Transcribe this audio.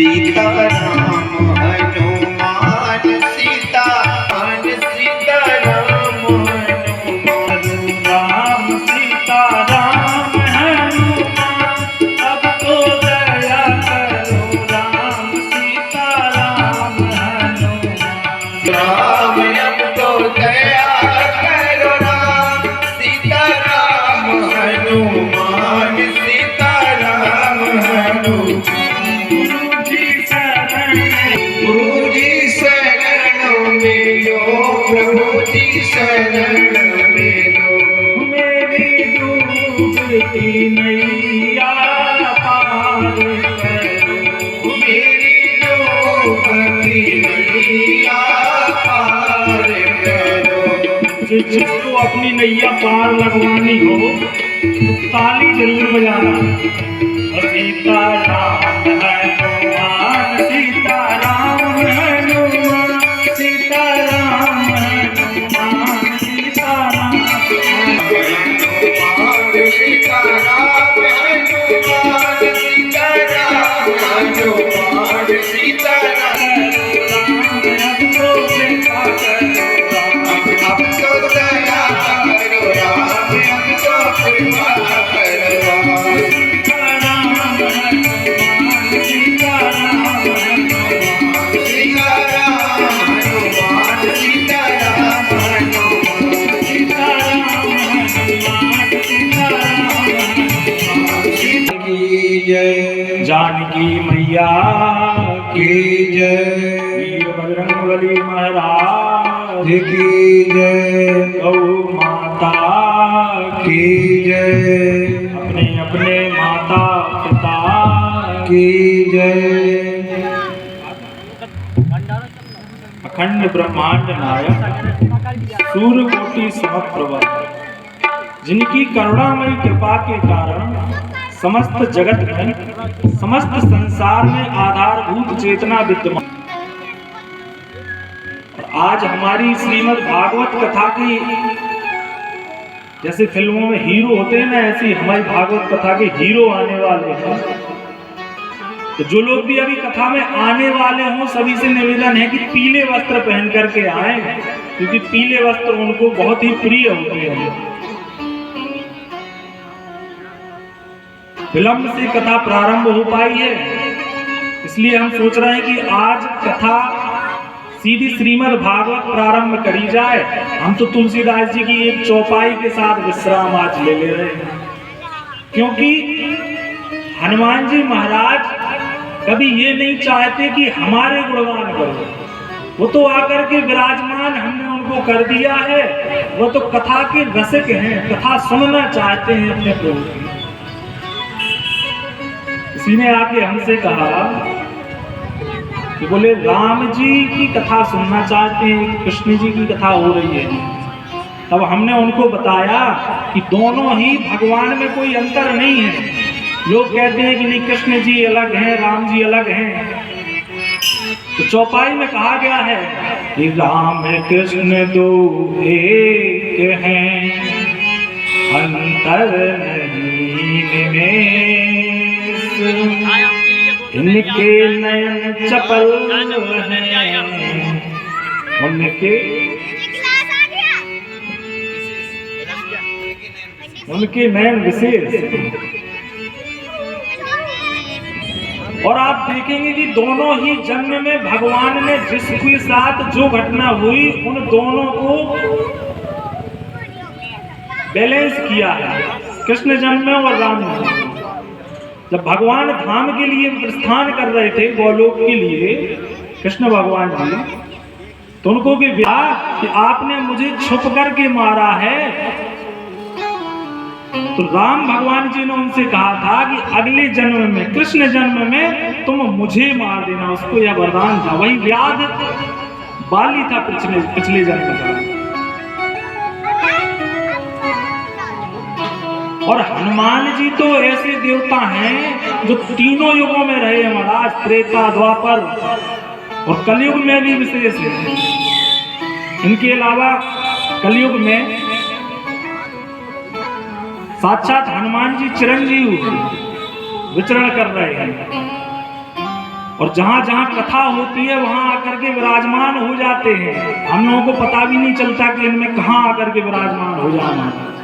सीता राम हनुमान सीता सीता राम हनुमान राम सीता राम हनुमान अब तो दया करो राम सीता राम हनुमान राम अब तो दया करो राम सीता राम हनुमान सीता राम हनुमान गुरु जी शरण में लो प्रभु जी शरण में लो मेरी डूबती नैया पार करो मेरी डूबती नैया पार करो। जिसको अपनी नैया पार लगवानी हो तो ताली जरूर बजाना। सीता राम हनुमान सीता राम हनुमान सीता राम हनुमान सीता राम हनुमान सीता राम हनुमान सीता राम हनुमान सीता राम अब तो दया करो राम अब तो कृपा करो राम। सीता राम हनुमान सीता राम की जय जानकी मैया की जय वीर बजरंगबली महाराज की जय गौ माता की जय अपने अपने माता पिता की जय। अखंड ब्रह्मांड नायक सूर्य कोटि समप्रभ जिनकी करुणामयी कृपा के कारण समस्त जगत में समस्त संसार में आधारभूत चेतना विद्यमान। और आज हमारी श्रीमद् भागवत कथा की जैसे फिल्मों में हीरो होते हैं ना, ऐसी हमारी भागवत कथा के हीरो आने वाले हैं। तो जो लोग भी अभी कथा में आने वाले हों सभी से निवेदन है कि पीले वस्त्र पहन करके आए, क्योंकि पीले वस्त्र उनको बहुत ही प्रिय होते हैं। विलंब से कथा प्रारंभ हो पाई है, इसलिए हम सोच रहे हैं कि आज कथा सीधी श्रीमद् भागवत प्रारंभ करी जाए। हम तो तुलसीदास जी की एक चौपाई के साथ विश्राम आज ले रहे हैं, क्योंकि हनुमान जी महाराज कभी ये नहीं चाहते कि हमारे गुणगान करो। वो तो आकर के विराजमान हमने उनको कर दिया है, वो तो कथा के रसिक हैं, कथा सुनना चाहते हैं अपने प्रभु की। किसी ने आके हमसे कहा कि बोले राम जी की कथा सुनना चाहते हैं, कृष्ण जी की कथा हो रही है। तब हमने उनको बताया कि दोनों ही भगवान में कोई अंतर नहीं है। लोग कहते हैं कि नहीं कृष्ण जी अलग हैं, राम जी अलग हैं। तो चौपाई में कहा गया है कि राम कृष्ण दो एक हैं, अंतर नहीं निमेष, इनके नयन चपल हैं, उनके नयन विशेष। और आप देखेंगे कि दोनों ही जन्म में भगवान ने जिसके साथ जो घटना हुई उन दोनों को बैलेंस किया है, कृष्ण जन्म में और राम जन्म में। जब भगवान धाम के लिए प्रस्थान कर रहे थे गोलोक के लिए, कृष्ण भगवान जी, तो उनको भी व्याह कि आपने मुझे छुप करके मारा है। तो राम भगवान जी ने उनसे कहा था कि अगले जन्म में, कृष्ण जन्म में तुम मुझे मार देना। उसको यह वरदान था, वही व्याध बाली था पिछले जन्म का। और हनुमान जी तो ऐसे देवता हैं जो तीनों युगों में रहे हैं महाराज, त्रेता द्वापर और कलयुग में भी विशेष है। इनके अलावा कलयुग में साक्षात हनुमान जी चिरंजीव विचरण कर रहे हैं। और जहाँ जहाँ कथा होती है वहाँ आकर के विराजमान हो जाते हैं। हम लोगों को पता भी नहीं चलता कि इनमें कहाँ आकर के विराजमान हो जाना है।